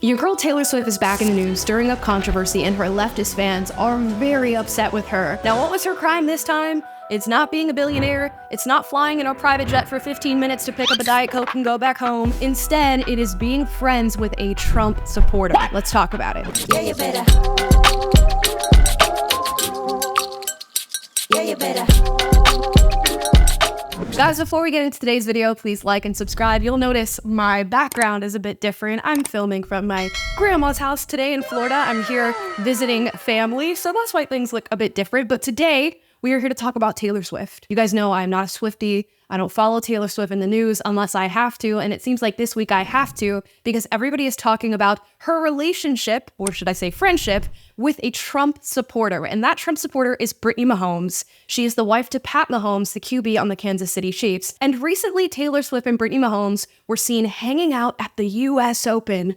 Your girl Taylor Swift is back in the news, stirring up controversy, and her leftist fans are very upset with her. Now, what was her crime this time? It's not being a billionaire. It's not flying in a private jet for 15 minutes to pick up a Diet Coke and go back home. Instead, it is being friends with a Trump supporter. Let's talk about it. Yeah, you better. Yeah, you better. Guys, before we get into today's video, please like and subscribe. You'll notice my background is a bit different. I'm filming from my grandma's house today in Florida. I'm here visiting family, so that's why things look a bit different. But today, we are here to talk about Taylor Swift. You guys know I'm not a Swiftie. I don't follow Taylor Swift in the news unless I have to, and it seems like this week I have to because everybody is talking about her relationship, or should I say friendship, with a Trump supporter, and that Trump supporter is Brittany Mahomes. She is the wife to Pat Mahomes, the QB on the Kansas City Chiefs, and recently Taylor Swift and Brittany Mahomes were seen hanging out at the US Open.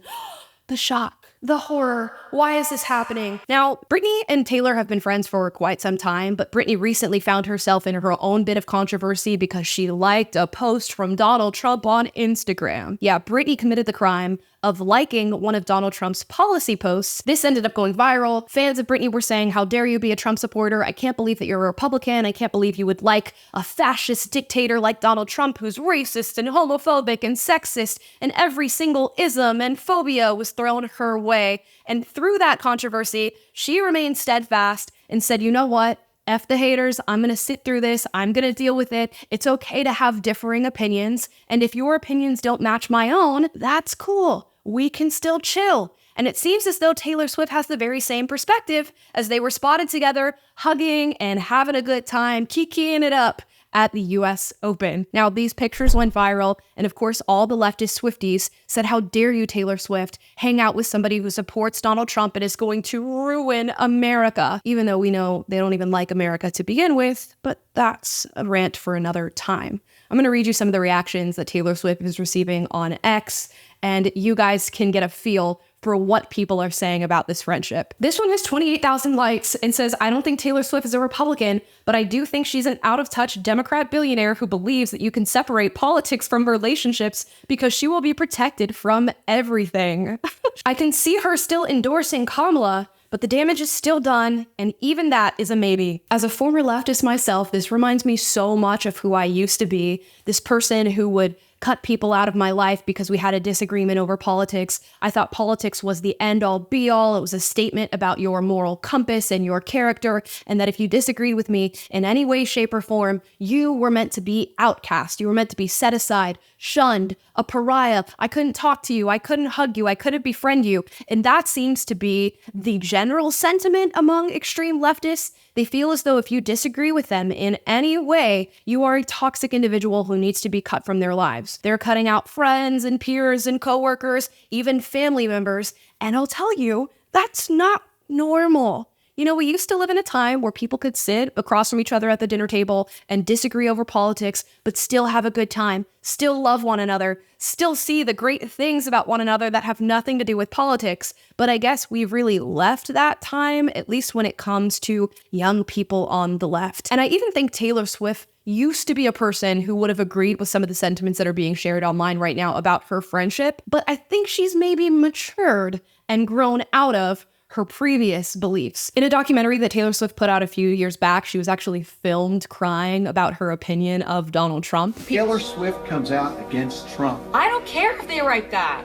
The shock. The horror. Why is this happening? Now, Brittany and Taylor have been friends for quite some time, but Brittany recently found herself in her own bit of controversy because she liked a post from Donald Trump on Instagram. Yeah, Brittany committed the crime of liking one of Donald Trump's policy posts. This ended up going viral. Fans of Brittany were saying, "How dare you be a Trump supporter? I can't believe that you're a Republican. I can't believe you would like a fascist dictator like Donald Trump who's racist and homophobic and sexist, and every single ism and phobia was thrown her way." And through that controversy, she remained steadfast and said, "You know what? F the haters, I'm gonna sit through this, I'm gonna deal with it. It's okay to have differing opinions, and if your opinions don't match my own, that's cool. We can still chill." And it seems as though Taylor Swift has the very same perspective, as they were spotted together, hugging and having a good time, kikiing it up at the US Open. Now, these pictures went viral, and of course, all the leftist Swifties said, "How dare you, Taylor Swift, hang out with somebody who supports Donald Trump and is going to ruin America," even though we know they don't even like America to begin with, but that's a rant for another time. I'm going to read you some of the reactions that Taylor Swift is receiving on X, and you guys can get a feel for what people are saying about this friendship. This one has 28,000 likes and says, "I don't think Taylor Swift is a Republican, but I do think she's an out-of-touch Democrat billionaire who believes that you can separate politics from relationships because she will be protected from everything." I can see her still endorsing Kamala, but the damage is still done, and even that is a maybe. As a former leftist myself, this reminds me so much of who I used to be, this person who would cut people out of my life because we had a disagreement over politics. I thought politics was the end-all be-all. It was a statement about your moral compass and your character, and that if you disagreed with me in any way, shape, or form, you were meant to be outcast. You were meant to be set aside, shunned, a pariah. I couldn't talk to you. I couldn't hug you. I couldn't befriend you. And that seems to be the general sentiment among extreme leftists. They feel as though if you disagree with them in any way, you are a toxic individual who needs to be cut from their lives. They're cutting out friends and peers and coworkers, even family members. And I'll tell you, that's not normal. You know, we used to live in a time where people could sit across from each other at the dinner table and disagree over politics, but still have a good time, still love one another, still see the great things about one another that have nothing to do with politics. But I guess we've really left that time, at least when it comes to young people on the left. And I even think Taylor Swift used to be a person who would have agreed with some of the sentiments that are being shared online right now about her friendship, but I think she's maybe matured and grown out of her previous beliefs. In a documentary that Taylor Swift put out a few years back, she was actually filmed crying about her opinion of Donald Trump. Taylor Swift comes out against Trump. I don't care if they write that.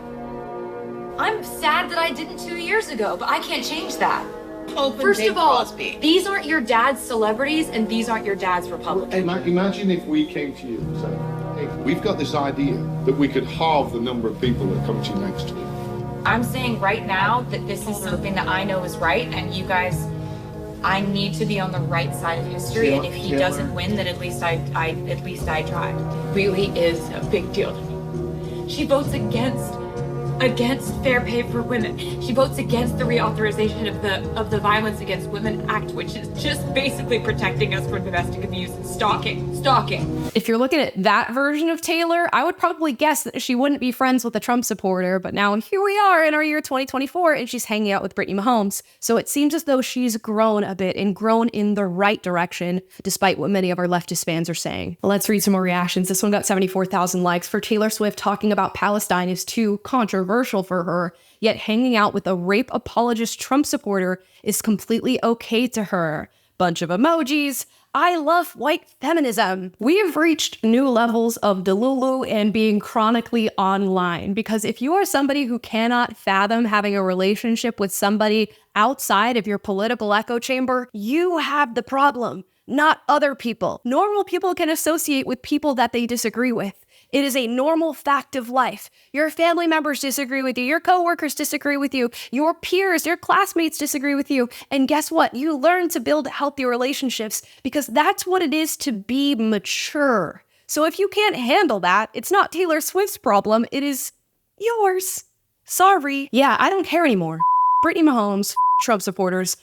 I'm sad that I didn't 2 years ago, but I can't change that. First of all, these aren't your dad's celebrities and these aren't your dad's Republicans. Imagine if we came to you and said, "Hey, we've got this idea that we could halve the number of people that come to you next week." I'm saying right now that this is something that I know is right, and you guys, I need to be on the right side of history, and if he doesn't win, then at least I tried. It really is a big deal to me. She votes against fair pay for women. She votes against the reauthorization of the Violence Against Women Act, which is just basically protecting us from domestic abuse and stalking. If you're looking at that version of Taylor, I would probably guess that she wouldn't be friends with a Trump supporter, but now here we are in our year 2024, and she's hanging out with Brittany Mahomes. So it seems as though she's grown a bit and grown in the right direction, despite what many of our leftist fans are saying. Let's read some more reactions. This one got 74,000 likes. For Taylor Swift, talking about Palestine is too controversial. controversial for her, yet hanging out with a rape apologist Trump supporter is completely okay to her. Bunch of emojis. I love white feminism. We have reached new levels of delulu and being chronically online, because if you are somebody who cannot fathom having a relationship with somebody outside of your political echo chamber, you have the problem, not other people. Normal people can associate with people that they disagree with. It is a normal fact of life. Your family members disagree with you. Your coworkers disagree with you. Your peers, your classmates disagree with you. And guess what? You learn to build healthy relationships because that's what it is to be mature. So if you can't handle that, it's not Taylor Swift's problem. It is yours. Sorry. Yeah, I don't care anymore. Brittany Mahomes, Trump supporters,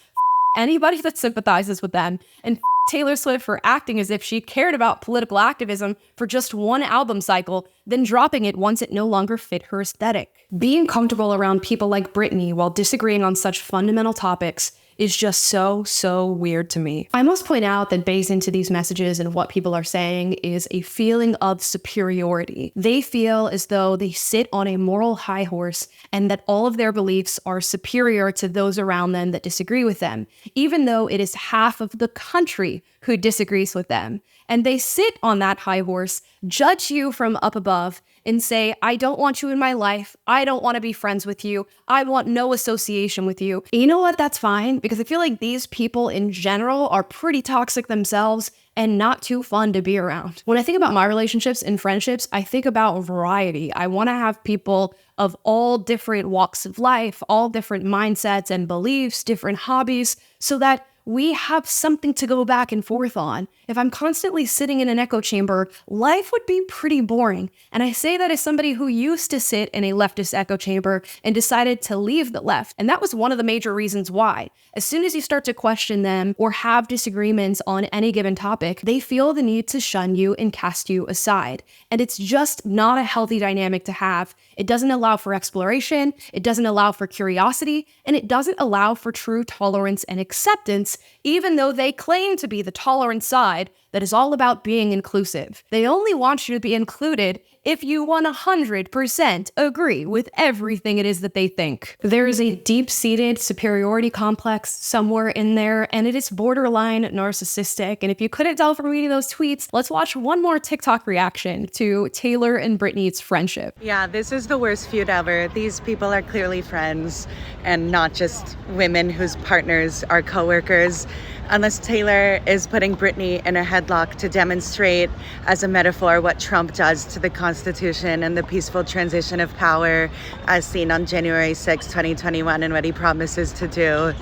anybody that sympathizes with them, and Taylor Swift for acting as if she cared about political activism for just one album cycle, then dropping it once it no longer fit her aesthetic. Being comfortable around people like Britney while disagreeing on such fundamental topics is just so weird to me. I must point out that based into these messages and what people are saying is a feeling of superiority. They feel as though they sit on a moral high horse and that all of their beliefs are superior to those around them that disagree with them, even though it is half of the country who disagrees with them. And they sit on that high horse, judge you from up above, and say, I don't want you in my life. I don't want to be friends with you. I want no association with you. And you know what? That's fine, because I feel like these people in general are pretty toxic themselves and not too fun to be around. When I think about my relationships and friendships, I think about variety. I want to have people of all different walks of life, all different mindsets and beliefs, different hobbies, so that we have something to go back and forth on. If I'm constantly sitting in an echo chamber, life would be pretty boring. And I say that as somebody who used to sit in a leftist echo chamber and decided to leave the left. And that was one of the major reasons why. As soon as you start to question them or have disagreements on any given topic, they feel the need to shun you and cast you aside. And it's just not a healthy dynamic to have. It doesn't allow for exploration, it doesn't allow for curiosity, and it doesn't allow for true tolerance and acceptance, even though they claim to be the tolerant side that is all about being inclusive. They only want you to be included if you 100% agree with everything it is that they think. There is a deep-seated superiority complex somewhere in there, and it is borderline narcissistic. And if you couldn't tell from reading those tweets, let's watch one more TikTok reaction to Taylor and Britney's friendship. Yeah, this is the worst feud ever. These people are clearly friends and not just women whose partners are coworkers. Unless Taylor is putting Britney in a headlock to demonstrate as a metaphor what Trump does to the Constitution and the peaceful transition of power as seen on January 6, 2021, and what he promises to do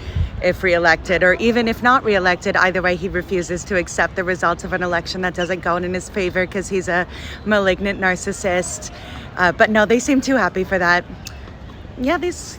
if reelected, or even if not reelected. Either way, he refuses to accept the results of an election that doesn't go in his favor because he's a malignant narcissist. But no, they seem too happy for that. Yeah, these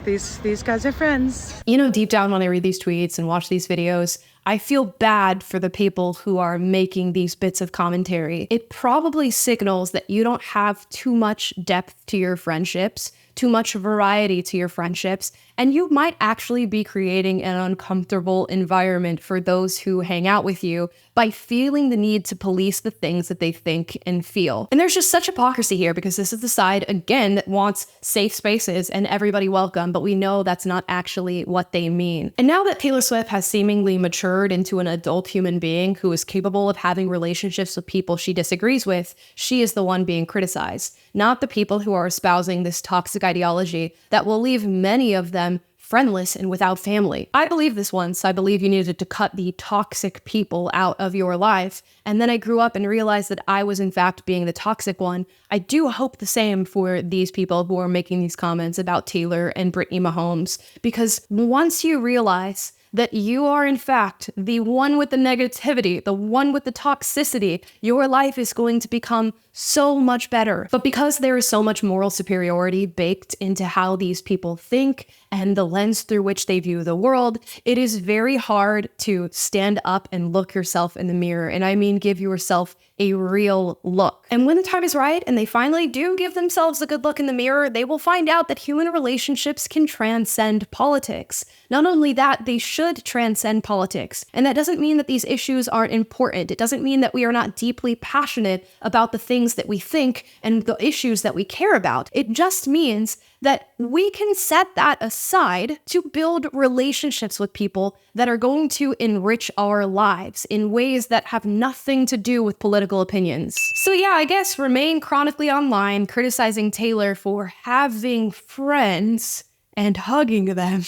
guys are friends. You know, deep down when I read these tweets and watch these videos, I feel bad for the people who are making these bits of commentary. It probably signals that you don't have too much depth to your friendships, too much variety to your friendships, and you might actually be creating an uncomfortable environment for those who hang out with you by feeling the need to police the things that they think and feel. And there's just such hypocrisy here, because this is the side, again, that wants safe spaces and everybody welcome, but we know that's not actually what they mean. And now that Taylor Swift has seemingly matured into an adult human being who is capable of having relationships with people she disagrees with, she is the one being criticized, not the people who are espousing this toxic ideology that will leave many of them friendless and without family. I believe this once. I believe you needed to cut the toxic people out of your life. And then I grew up and realized that I was in fact being the toxic one. I do hope the same for these people who are making these comments about Taylor and Brittany Mahomes, because once you realize that you are in fact the one with the negativity, the one with the toxicity, your life is going to become so much better. But because there is so much moral superiority baked into how these people think and the lens through which they view the world, it is very hard to stand up and look yourself in the mirror. And I mean, give yourself a real look. And when the time is right and they finally do give themselves a good look in the mirror, they will find out that human relationships can transcend politics. Not only that, they should transcend politics. And that doesn't mean that these issues aren't important. It doesn't mean that we are not deeply passionate about the things that we think and the issues that we care about. It just means that we can set that aside to build relationships with people that are going to enrich our lives in ways that have nothing to do with political opinions. So yeah, I guess remain chronically online criticizing Taylor for having friends and hugging them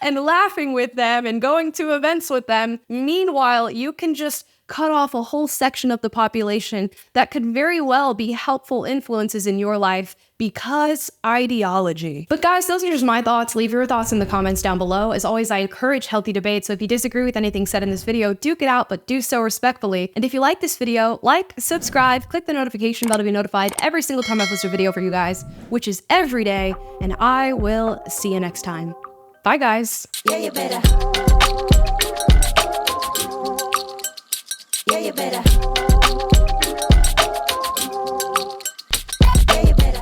and laughing with them and going to events with them. Meanwhile, you can just cut off a whole section of the population that could very well be helpful influences in your life because ideology. But guys, those are just my thoughts. Leave your thoughts in the comments down below. As always, I encourage healthy debate, so if you disagree with anything said in this video, duke it out, but do so respectfully. And if you like this video, like, subscribe, click the notification bell to be notified every single time I post a video for you guys, which is every day, and I will see you next time. Bye, guys. Yeah, you better. Yeah, you better.